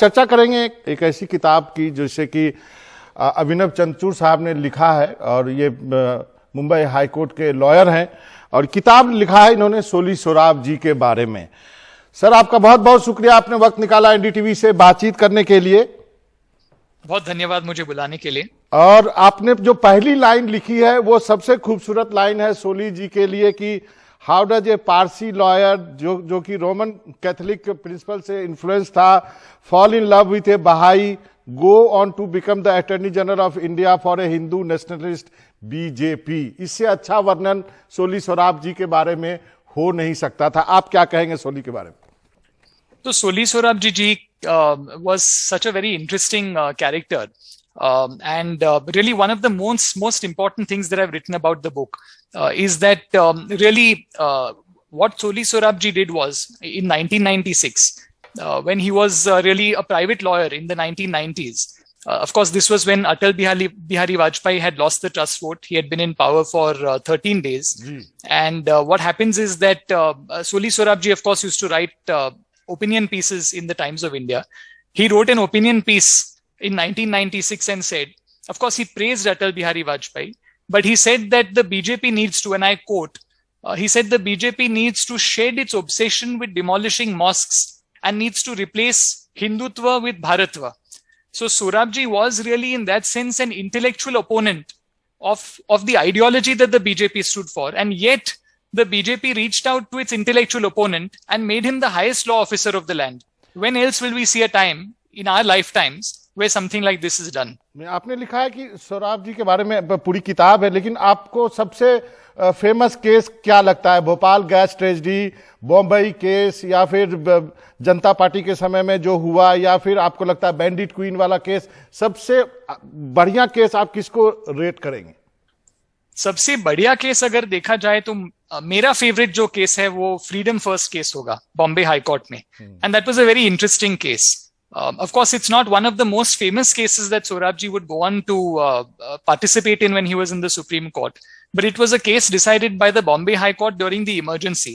चर्चा करेंगे एक ऐसी किताब की जैसे कि अभिनव चंद्रचूड़ साहब ने लिखा है और ये मुंबई हाई कोर्ट के लॉयर हैं और किताब लिखा है इन्होंने सोली सोराब जी के बारे में। सर आपका बहुत बहुत शुक्रिया, आपने वक्त निकाला एनडीटीवी से बातचीत करने के लिए। बहुत धन्यवाद मुझे बुलाने के लिए। और आपने जो पहली लाइन लिखी है वो सबसे खूबसूरत लाइन है सोली जी के लिए कि how does a Parsi lawyer जो कि रोमन कैथोलिक प्रिंसिपल से इन्फ्लुएंस था fall in love with a Baha'i go on to become the attorney general of India for a Hindu nationalist BJP. इससे अच्छा वर्णन सोली सोराब जी के बारे में हो नहीं सकता था। आप क्या कहेंगे सोली के बारे में? तो सोली सोराब जी was such a very interesting character. And really one of the most important things that I've written about the book is that really what Soli Sorabji did was in 1996 when he was really a private lawyer in the 1990s. Of course, this was when Atal Bihari Vajpayee had lost the trust vote. He had been in power for 13 days. And what happens is that Soli Sorabji, of course, used to write opinion pieces in the Times of India. He wrote an opinion piece in 1996 and said, of course, he praised Atal Bihari Vajpayee, but he said that the BJP needs to, and I quote, he said the BJP needs to shed its obsession with demolishing mosques and needs to replace Hindutva with Bharatva. So Sorabji was really in that sense an intellectual opponent of the ideology that the BJP stood for. And yet the BJP reached out to its intellectual opponent and made him the highest law officer of the land. When else will we see a time in our lifetimes where something like this is done? आपने लिखा है कि सोराब जी के बारे में पूरी किताब है, लेकिन आपको सबसे फेमस केस क्या लगता है? Bhopal gas tragedy, Bommai case, या फिर जनता पार्टी के समय में जो हुआ, या फिर आपको लगता है बैंडिट क्वीन वाला केस? सबसे बढ़िया केस आप किसको रेट करेंगे? सबसे बढ़िया केस अगर देखा जाए तो मेरा फेवरेट जो केस है वो फ्रीडम फर्स्ट केस होगा बॉम्बे हाई कोर्ट में. And that was a very interesting case. Of course, it's not one of the most famous cases that Sorabji would go on to participate in when he was in the Supreme Court. But it was a case decided by the Bombay High Court during the emergency.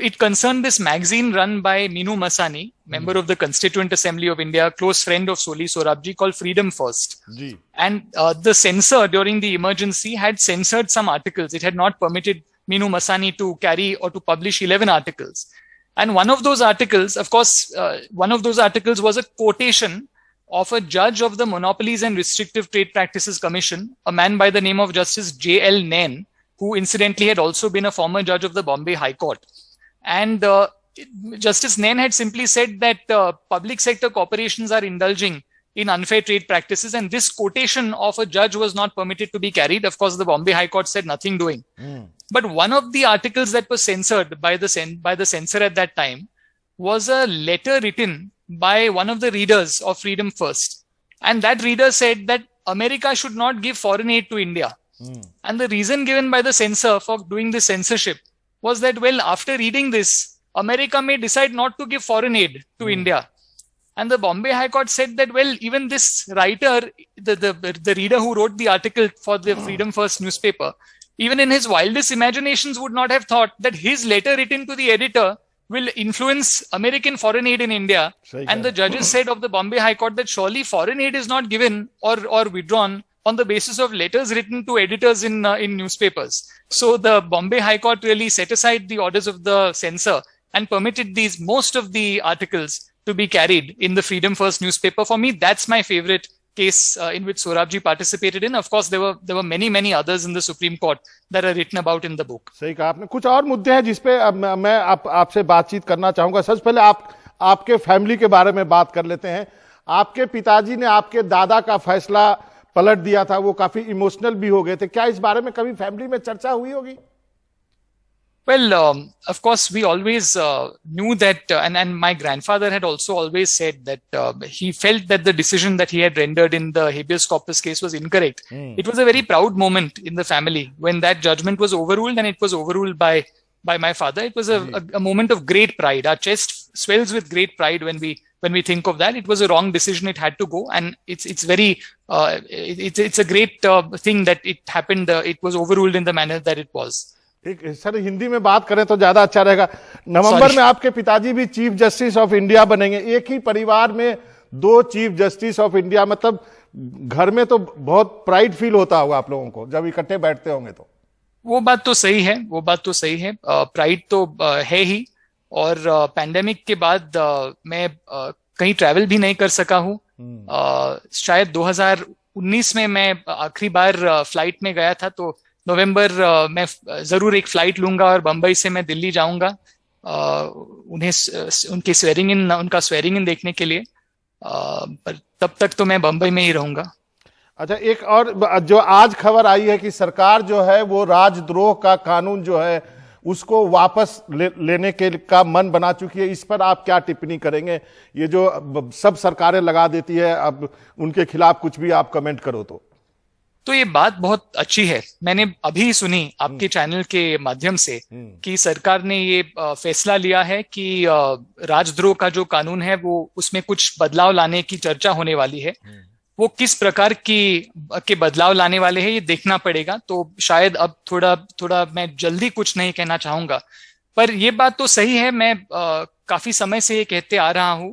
It concerned this magazine run by Minu Masani, member of the Constituent Assembly of India, close friend of Soli Sorabji, called Freedom First. And the censor during the emergency had censored some articles. It had not permitted Minu Masani to carry or to publish 11 articles. And one of those articles, of course, was a quotation of a judge of the Monopolies and Restrictive Trade Practices Commission, a man by the name of Justice J.L. Nain, who incidentally had also been a former judge of the Bombay High Court. And Justice Nain had simply said that public sector corporations are indulging in unfair trade practices, and this quotation of a judge was not permitted to be carried. Of course, the Bombay High Court said nothing doing. But one of the articles that was censored by the censor at that time was a letter written by one of the readers of Freedom First. And that reader said that America should not give foreign aid to India. And the reason given by the censor for doing this censorship was that, well, after reading this, America may decide not to give foreign aid to India. And the Bombay High Court said that, well, even this writer, the reader who wrote the article for the Freedom First newspaper, even in his wildest imaginations would not have thought that his letter written to the editor will influence American foreign aid in India. And the judges said of the Bombay High Court that surely foreign aid is not given or withdrawn on the basis of letters written to editors in newspapers. So the Bombay High Court really set aside the orders of the censor and permitted most of the articles to be carried in the Freedom First newspaper. For me, that's my favorite case in which Sorabji participated in. Of course, there were many others in the Supreme Court that are written about in the book. सही कहा आपने। कुछ और मुद्दे हैं जिसपे मैं आपसे बातचीत करना चाहूंगा। सबसे पहले आपके फैमिली के बारे में बात कर लेते हैं। आपके पिताजी ने आपके दादा का फैसला पलट दिया था, वो काफी इमोशनल भी हो गए थे। क्या इस बारे में कभी फैमिली में चर्चा हुई होगी? Well, of course, we always knew that, and my grandfather had also always said that he felt that the decision that he had rendered in the habeas corpus case was incorrect. It was a very proud moment in the family when that judgment was overruled, and it was overruled by my father. It was a moment of great pride. Our chest swells with great pride when we think of that. It was a wrong decision; it had to go, and it's a great thing that it happened. It was overruled in the manner that it was. ठीक है sir, Hindi में बात करें तो ज्यादा अच्छा रहेगा। नवंबर में आपके पिताजी भी चीफ जस्टिस ऑफ इंडिया बनेंगे। एक ही परिवार में दो चीफ जस्टिस ऑफ इंडिया, मतलब घर में तो बहुत प्राइड फील होता होगा आप लोगों को जब इकट्ठे बैठते होंगे तो। वो बात तो सही है, वो बात तो सही है। प्राइड तो है ही। और पैंडेमिक के बाद मैं कहीं ट्रैवल भी नहीं कर सका हूँ। शायद 2019 में मैं आखिरी बार फ्लाइट में गया था, तो नवंबर में जरूर एक फ्लाइट लूंगा और बंबई से मैं दिल्ली जाऊंगा उन्हें उनके उनका स्वेरिंग इन देखने के लिए। पर तब तक तो मैं बंबई में ही रहूंगा। अच्छा, एक और जो आज खबर आई है कि सरकार जो है वो राजद्रोह का कानून जो है उसको वापस लेने के का मन बना चुकी है। इस पर आप क्या टिप्पणी करेंगे? ये जो सब सरकारें लगा देती है, अब उनके खिलाफ कुछ भी आप कमेंट करो तो ये बात बहुत अच्छी है। मैंने अभी सुनी आपके चैनल के माध्यम से कि सरकार ने ये फैसला लिया है कि राजद्रोह का जो कानून है वो उसमें कुछ बदलाव लाने की चर्चा होने वाली है। वो किस प्रकार के बदलाव लाने वाले हैं ये देखना पड़ेगा। तो शायद अब थोड़ा मैं जल्दी कुछ नहीं कहना चाहूंगा, पर ये बात तो सही है। मैं काफी समय से ये कहते आ रहा हूं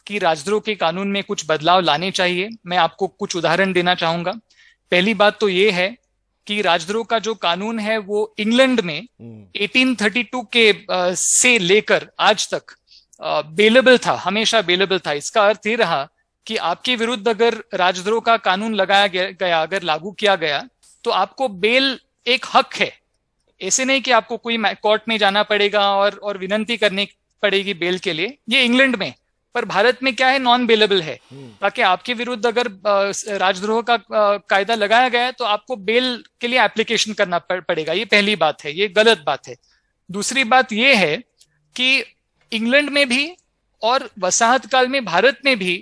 कि राजद्रोह के कानून में कुछ बदलाव लाने चाहिए। मैं आपको कुछ उदाहरण देना चाहूंगा। पहली बात तो ये है कि राजद्रोह का जो कानून है वो इंग्लैंड में 1832 के से लेकर आज तक बेलेबल था, हमेशा बेलेबल था। इसका अर्थ ये रहा कि आपके विरुद्ध अगर राजद्रोह का कानून लगाया गया, अगर लागू किया गया, तो आपको बेल एक हक है। ऐसे नहीं कि आपको कोई कोर्ट में जाना पड़ेगा और विनंती करनी पड़ेगी बेल के लिए। ये इंग्लैंड में, पर भारत में क्या है, नॉन बेलेबल है। ताकि आपके विरुद्ध अगर राजद्रोह का कायदा लगाया गया है तो आपको बेल के लिए एप्लीकेशन करना पड़ेगा। ये पहली बात है, ये गलत बात है। दूसरी बात ये है कि इंग्लैंड में भी और वसाहत काल में भारत में भी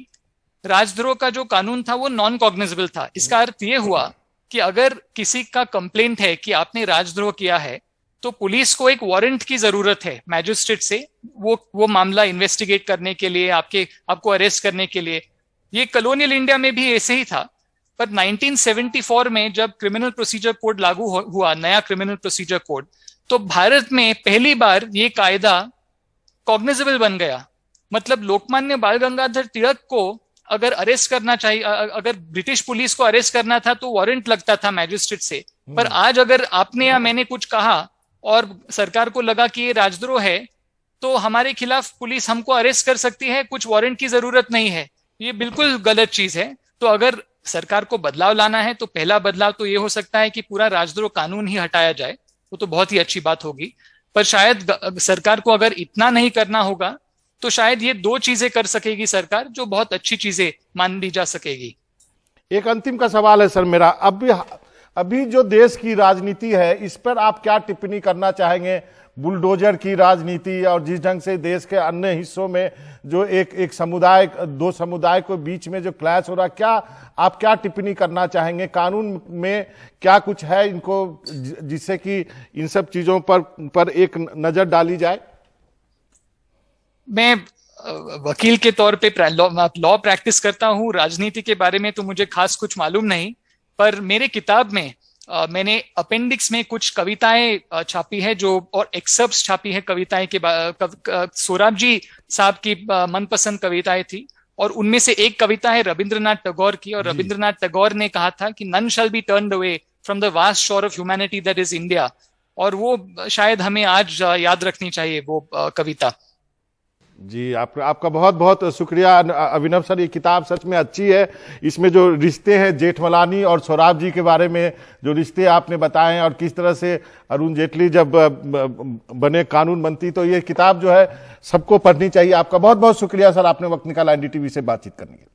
राजद्रोह का जो कानून था वो नॉन कॉग्निजेबल था। इसका अर्थ ये हुआ कि अगर किसी का कंप्लेंट है कि आपने राजद्रोह किया है तो पुलिस को एक वारंट की जरूरत है मैजिस्ट्रेट से, वो मामला इन्वेस्टिगेट करने के लिए, आपको अरेस्ट करने के लिए। ये कॉलोनियल इंडिया में भी ऐसे ही था। पर 1974 में जब क्रिमिनल प्रोसीजर कोड लागू हुआ, नया क्रिमिनल प्रोसीजर कोड, तो भारत में पहली बार ये कायदा कॉग्निजेबल बन गया। मतलब लोकमान्य बाल गंगाधर तिलक को अगर अरेस्ट करना चाहिए, अगर ब्रिटिश पुलिस को अरेस्ट करना था तो वारंट लगता था मैजिस्ट्रेट से। पर आज अगर आपने या मैंने कुछ कहा और सरकार को लगा कि ये राजद्रोह है, तो हमारे खिलाफ पुलिस हमको अरेस्ट कर सकती है, कुछ वारंट की जरूरत नहीं है। ये बिल्कुल गलत चीज है। तो अगर सरकार को बदलाव लाना है तो पहला बदलाव तो ये हो सकता है कि पूरा राजद्रोह कानून ही हटाया जाए, वो तो बहुत ही अच्छी बात होगी। पर शायद सरकार को अगर इतना नहीं करना होगा तो शायद ये दो चीजें कर सकेगी सरकार, जो बहुत अच्छी चीजें मान ली जा सकेगी। एक अंतिम का सवाल है सर मेरा, अभी जो देश की राजनीति है इस पर आप क्या टिप्पणी करना चाहेंगे? बुलडोजर की राजनीति और जिस ढंग से देश के अन्य हिस्सों में जो एक समुदाय, दो समुदाय के बीच में जो क्लैश हो रहा, आप क्या टिप्पणी करना चाहेंगे? कानून में क्या कुछ है इनको जिससे कि इन सब चीजों पर एक नजर डाली जाए? मैं वकील के तौर पे लॉ प्रैक्टिस करता हूँ। राजनीति के बारे में तो मुझे खास कुछ मालूम नहीं, पर मेरे किताब में मैंने अपेंडिक्स में कुछ कविताएं छापी है जो, और एक्सर्प्ट्स छापी है कविताएं के। सोराब जी साहब की मनपसंद कविताएं थी और उनमें से एक कविता है रविंद्रनाथ टैगोर की। और रविंद्रनाथ टैगोर ने कहा था कि none shall be turned away from the vast shore of humanity that is India. और वो शायद हमें आज याद रखनी चाहिए वो कविता। जी, आपका बहुत बहुत शुक्रिया अभिनव सर। ये किताब सच में अच्छी है। इसमें जो रिश्ते हैं जेठमलानी और सोराब जी के बारे में जो रिश्ते आपने बताए हैं और किस तरह से अरुण जेटली जब बने कानून मंत्री, तो ये किताब जो है सबको पढ़नी चाहिए। आपका बहुत बहुत शुक्रिया सर, आपने वक्त निकाला एनडीटीवी से बातचीत करने के लिए।